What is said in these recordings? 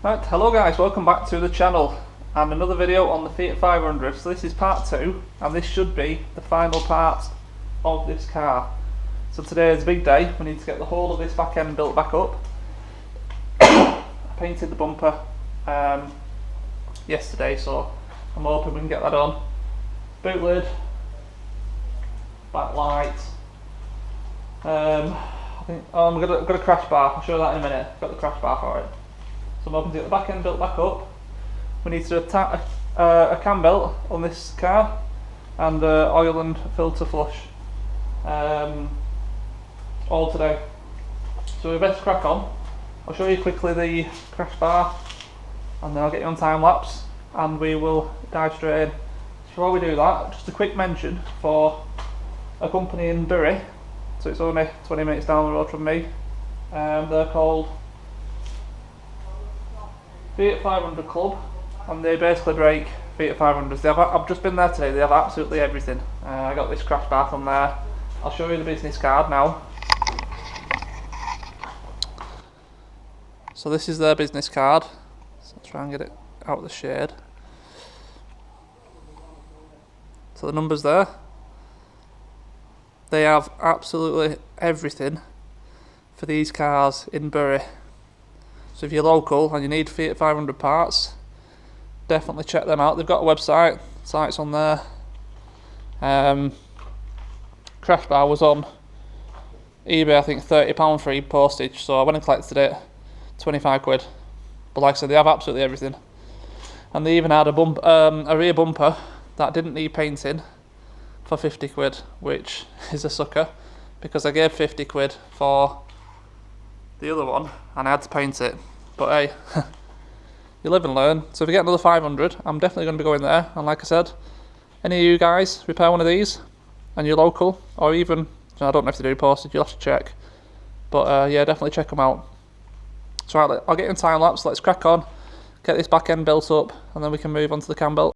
Right, hello guys, welcome back to the channel and another video on the Fiat 500. So this is part 2 and this should be the final part of this car. So today is a big day, we need to get the whole of this back end built back up. I painted the bumper yesterday, so I'm hoping we can get that on. Boot lid, backlight, I think, I've got a crash bar, I'll show you that in a minute. Got the crash bar for it. So I'm hoping to get the back end built back up. We need to attach a cam belt on this car and oil and filter flush all today. So we best crack on. I'll show you quickly the crash bar and then I'll get you on time lapse and we will dive straight in. Before we do that, just a quick mention for a company in Bury, so it's only 20 minutes down the road from me. They're called Fiat 500 Club and they basically break Fiat 500s. I've just been there today, they have absolutely everything. I got this crash bar from there. I'll show you the business card now. So this is their business card. So I'll try and get it out of the shade. So the number's there. They have absolutely everything for these cars in Bury. So if you're local and you need Fiat 500 parts, definitely check them out. They've got a website, site's on there. Crash bar was on eBay, I think £30 free postage, so I went and collected it, 25 quid. But like I said, they have absolutely everything. And they even had a rear bumper that didn't need painting for 50 quid, which is a sucker, because I gave 50 quid for the other one and I had to paint it. But hey, you live and learn. So if you get another 500, I'm definitely going to be going there. And like I said, any of you guys repair one of these and you're local, or even, I don't know if they do postage, you'll have to check. But yeah, definitely check them out. So right, I'll get in time lapse, let's crack on, get this back end built up, and then we can move on to the cam belt.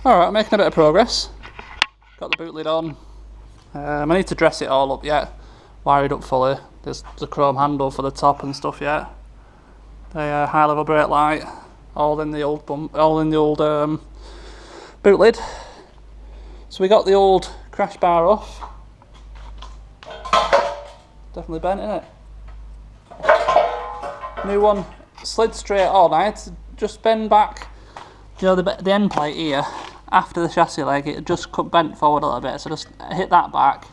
Alright, I'm making a bit of progress. Got the boot lid on. I need to dress it all up yet. Wired up fully. There's the chrome handle for the top and stuff yet. The high level brake light, all in the old boot lid. So we got the old crash bar off. Definitely bent, innit? New one slid straight on. I had to just bend back, you know, the end plate here after the chassis leg. It just bent forward a little bit, so just hit that back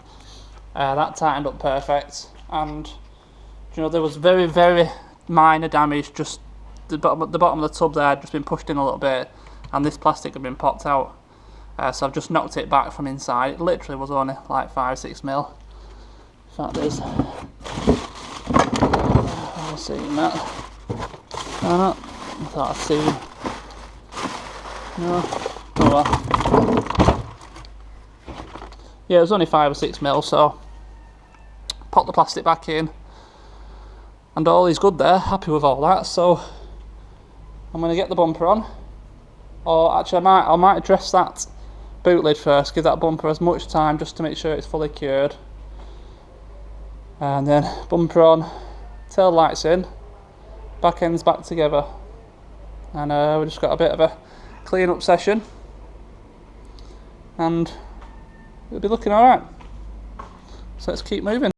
That tightened up perfect, and you know, there was very, very minor damage, just the bottom of the tub there had just been pushed in a little bit, and this plastic had been popped out. So I've just knocked it back from inside. It literally was only like 5-6 mil. In fact, there's, I've seen that. I thought I'd seen. No. Oh well. Yeah, it was only 5 or 6 mil, so pop the plastic back in, and all is good there. Happy with all that. So I'm going to get the bumper on, or actually I might address that boot lid first, give that bumper as much time just to make sure it's fully cured, and then bumper on, tail lights in, back ends back together, and we just got a bit of a clean up session, and it'll be looking alright. So let's keep moving.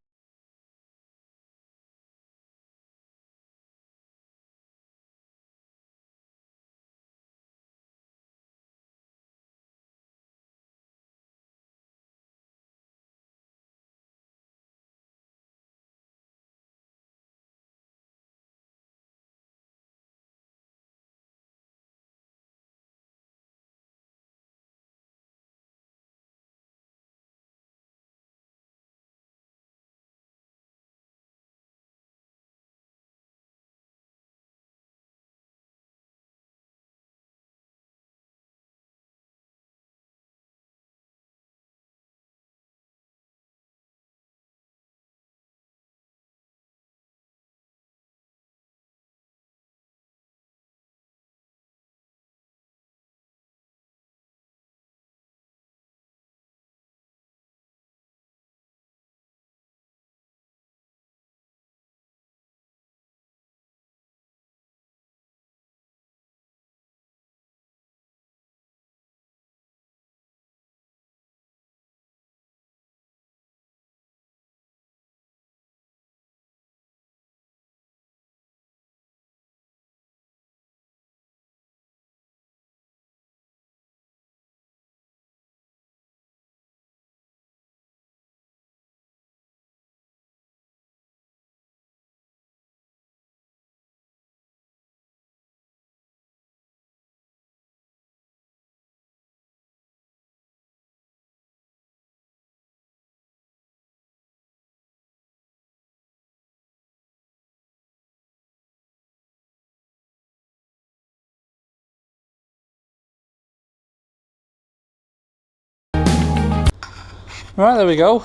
Right, there we go.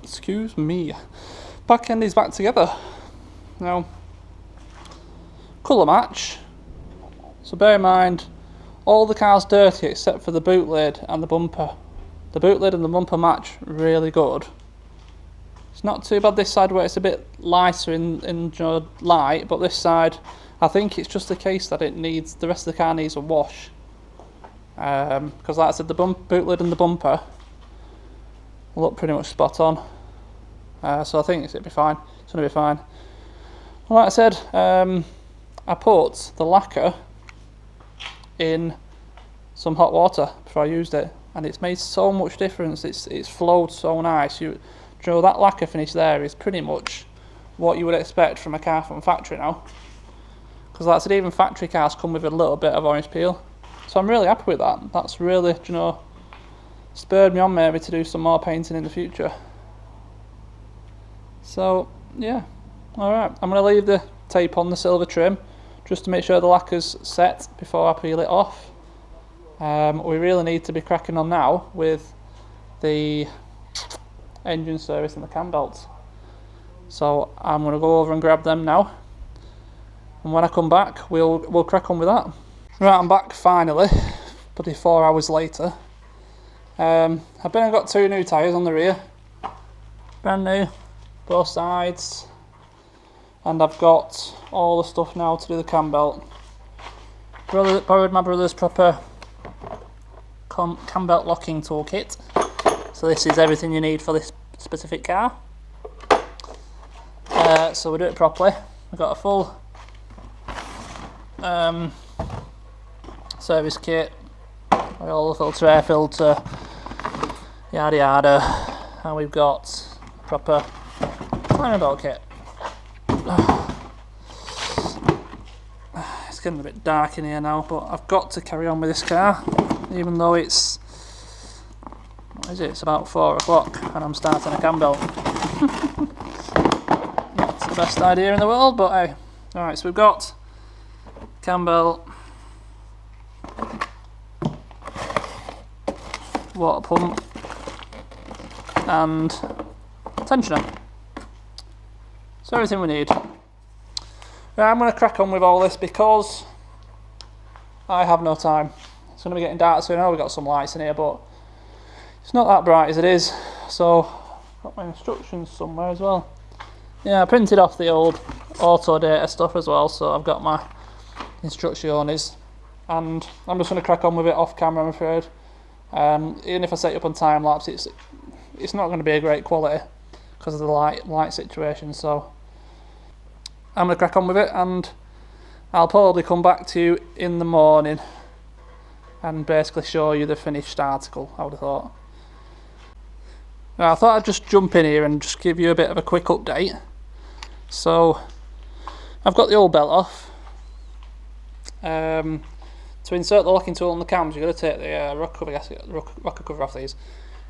Excuse me. Back end is back together. Now, colour match. So bear in mind, all the car's dirty except for the boot lid and the bumper. The boot lid and the bumper match really good. It's not too bad this side where it's a bit lighter in light, but this side, I think it's just the case that it needs, the rest of the car needs a wash. Because like I said, the boot lid and the bumper look pretty much spot on. So I think it'll be fine. It's going to be fine. Like I said, I put the lacquer in some hot water before I used it, and it's made so much difference. It's flowed so nice. You know, that lacquer finish there is pretty much what you would expect from a car from factory now. Because like I said, even factory cars come with a little bit of orange peel. So I'm really happy with that. That's really, you know, spurred me on maybe to do some more painting in the future. So yeah, alright, I'm going to leave the tape on the silver trim just to make sure the lacquer's set before I peel it off. We really need to be cracking on now with the engine service and the cam belts. So I'm going to go over and grab them now, and when I come back we'll crack on with that. Right, I'm back finally, bloody 4 hours later. I've been and got 2 new tyres on the rear, brand new, both sides, and I've got all the stuff now to do the cam belt. Borrowed my brother's proper cam belt locking toolkit, so this is everything you need for this specific car. So we do it properly. We've got a full service kit, all the filter, air filter, yada yada. And we've got proper final belt kit. It's getting a bit dark in here now, but I've got to carry on with this car, even though it's, what is it, it's about 4 o'clock and I'm starting a cam belt. Not the best idea in the world, but hey. Alright, so we've got cam belt, water pump and tensioner. So everything we need. Right, I'm going to crack on with all this because I have no time. It's going to be getting dark soon. I know we've got some lights in here, but it's not that bright as it is. So I've got my instructions somewhere as well. Yeah, I printed off the old auto data stuff as well, so I've got my instructions, and I'm just going to crack on with it off camera, I'm afraid. Even if I set it up on time lapse, it's not going to be a great quality because of the light situation. So I'm going to crack on with it, and I'll probably come back to you in the morning and basically show you the finished article, I would have thought. Now, I thought I'd just jump in here and just give you a bit of a quick update. So I've got the old belt off. To insert the locking tool on the cams, you've got to take the rocker cover off these.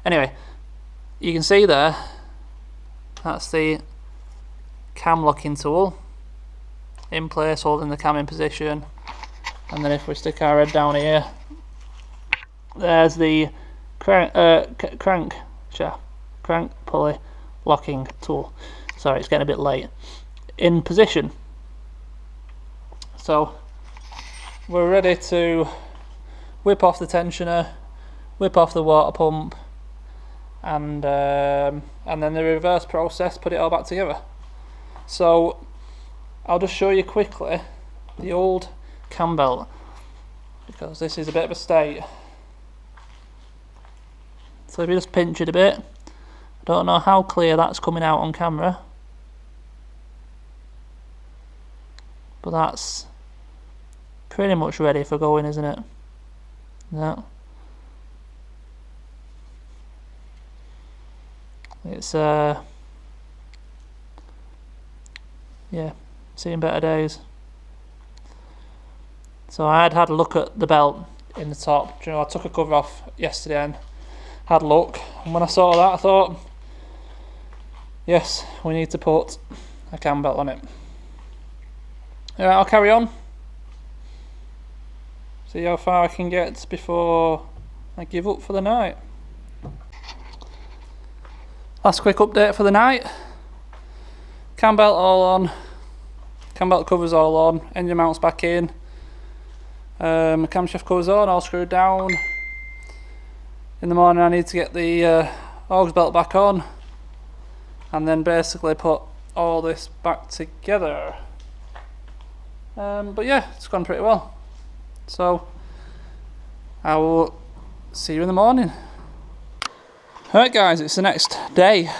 Anyway, you can see there, that's the cam locking tool in place, holding the cam in position. And then if we stick our head down here, there's the crank pulley locking tool. Sorry, it's getting a bit late. In position. So we're ready to whip off the tensioner, whip off the water pump, and then the reverse process, put it all back together. So I'll just show you quickly the old cam belt, because this is a bit of a state. So if you just pinch it a bit, I don't know how clear that's coming out on camera, but that's pretty much ready for going, isn't it? Yeah. It's yeah, seeing better days. So I had a look at the belt in the top. You know, I took a cover off yesterday and had a look, and when I saw that I thought, yes, we need to put a cam belt on it. Alright, I'll carry on. See how far I can get before I give up for the night. Last quick update for the night. Cam belt all on. Cam belt covers all on. Engine mounts back in. Camshaft covers on, all screwed down. In the morning I need to get the aux belt back on, and then basically put all this back together. But yeah, it's gone pretty well. So I will see you in the morning. Alright guys, it's the next day.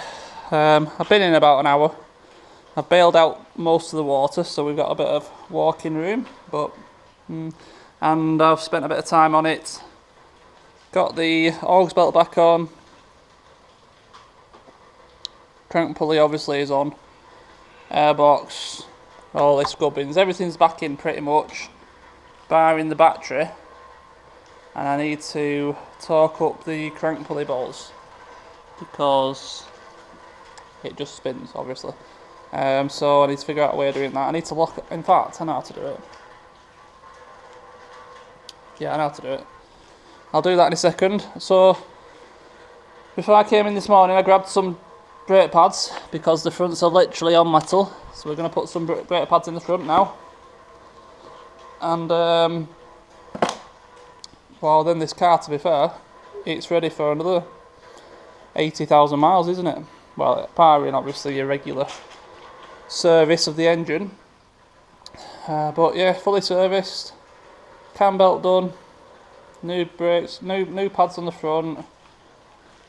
I've been in about an hour. I've bailed out most of the water, so we've got a bit of walking room, but and I've spent a bit of time on it. Got the aux belt back on. Crank pulley obviously is on. Airbox, all this gubbins, everything's back in pretty much, barring the battery. And I need to torque up the crank pulley bolts because it just spins, obviously. So I need to figure out a way of doing that. I need to lock it. In fact, I know how to do it. Yeah, I know how to do it. I'll do that in a second. So before I came in this morning, I grabbed some brake pads because the fronts are literally on metal. So we're going to put some brake pads in the front now. And well, then this car, to be fair, it's ready for another 80,000 miles, isn't it? Well, barring obviously your regular service of the engine. But yeah, fully serviced, cam belt done, new brakes, new pads on the front,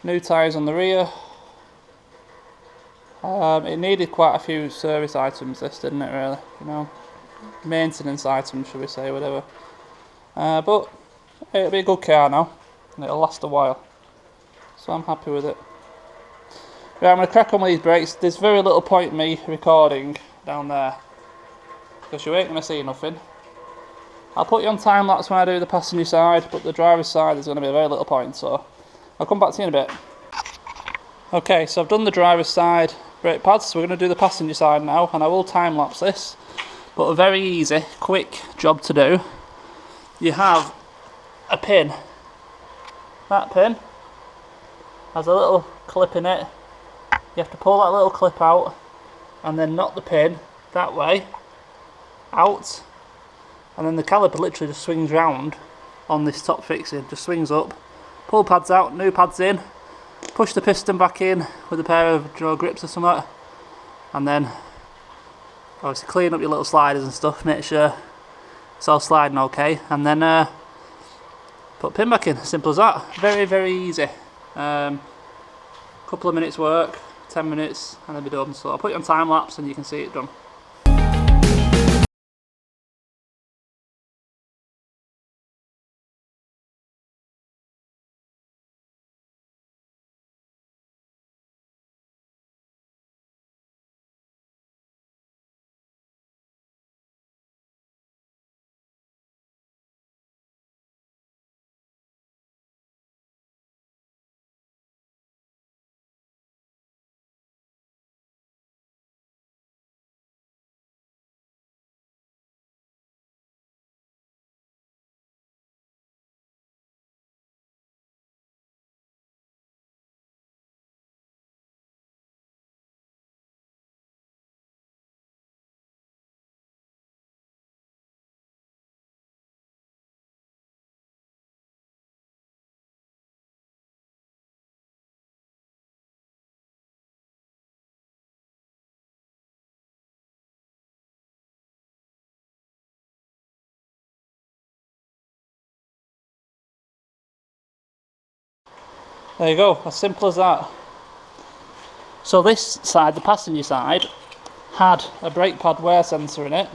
new tyres on the rear. It needed quite a few service items, this, didn't it, really? You know, maintenance items, should we say, whatever. But it'll be a good car now, and it'll last a while. so I'm happy with it. Right, I'm going to crack on with these brakes. There's very little point in me recording down there, because you ain't going to see nothing. I'll put you on time lapse when I do the passenger side, but the driver's side there's going to be a very little point, so I'll come back to you in a bit. Okay, so I've done the driver's side brake pads, so we're going to do the passenger side now, and I will time lapse this, but a very easy, quick job to do. You have a pin. That pin has a little clip in it. You have to pull that little clip out and then knock the pin that way out, and then the caliper literally just swings round on this top fixing, just swings up, pull pads out, new pads in, push the piston back in with a pair of grips or something, and then obviously clean up your little sliders and stuff, make sure it's all sliding okay, and then put pin back in. Simple as that. Very, very easy. Couple of minutes work, 10 minutes, and it'll be done. So I'll put it on time lapse and you can see it done. There you go, as simple as that. So this side, the passenger side, had a brake pad wear sensor in it,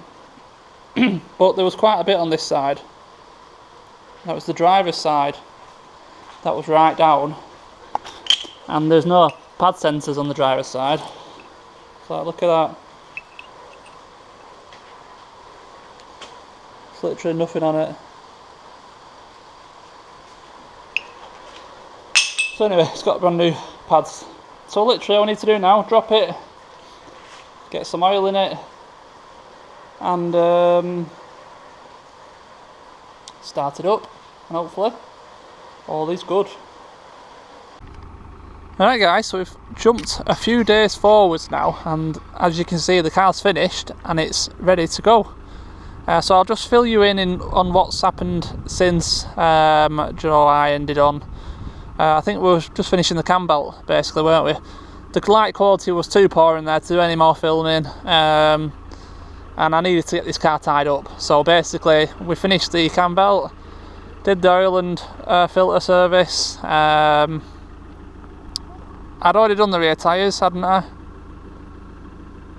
but there was quite a bit on this side. That was the driver's side. That was right down, and there's no pad sensors on the driver's side. So look at that. There's literally nothing on it. So anyway, it's got brand new pads. So literally all I need to do now, drop it, get some oil in it, and start it up, and hopefully all is good. Alright guys, so we've jumped a few days forwards now, and as you can see the car's finished and it's ready to go. So I'll just fill you in on what's happened since I ended on. I think we were just finishing the cam belt basically, weren't we? The light quality was too poor in there to do any more filming, and I needed to get this car tied up. So basically we finished the cam belt, did the oil and filter service. I'd already done the rear tyres, hadn't I?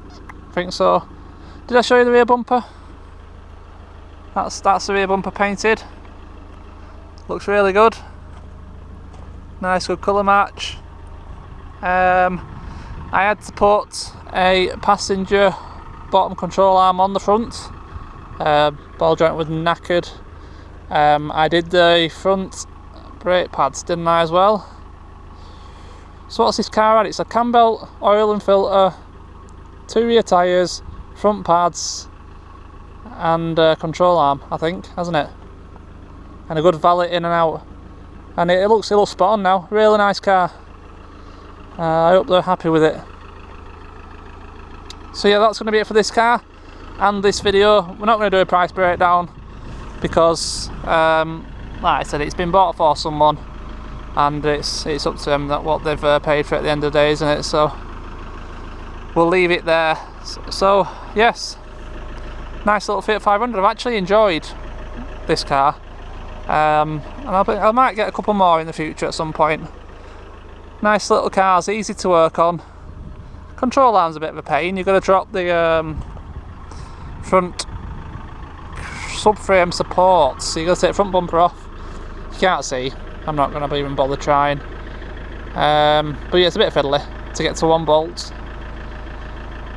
I think so. Did I show you the rear bumper? That's the rear bumper painted. Looks really good. Nice good colour match. I had to put a passenger bottom control arm on the front. Ball joint was knackered. I did the front brake pads, didn't I, as well? So what's this car had? It's a cam belt, oil and filter, 2 rear tyres, front pads, and control arm, I think, hasn't it? And a good valet in and out. And it looks spot on now. Really nice car. I hope they're happy with it. So yeah, that's going to be it for this car and this video. We're not going to do a price breakdown because, like I said, it's been bought for someone, and it's up to them that what they've paid for it at the end of the day, isn't it? So we'll leave it there. So yes, nice little Fiat 500. I've actually enjoyed this car. And I might get a couple more in the future at some point. Nice little cars, easy to work on. Control arm's a bit of a pain. You've got to drop the front subframe supports. So you've got to take the front bumper off. You can't see. I'm not going to even bother trying. But yeah, it's a bit fiddly to get to 1 bolt.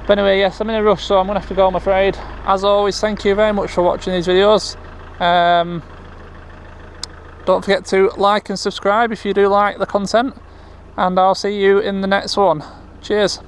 But anyway, yes, I'm in a rush, so I'm going to have to go, I'm afraid. As always, thank you very much for watching these videos. Don't forget to like and subscribe if you do like the content, and I'll see you in the next one. Cheers.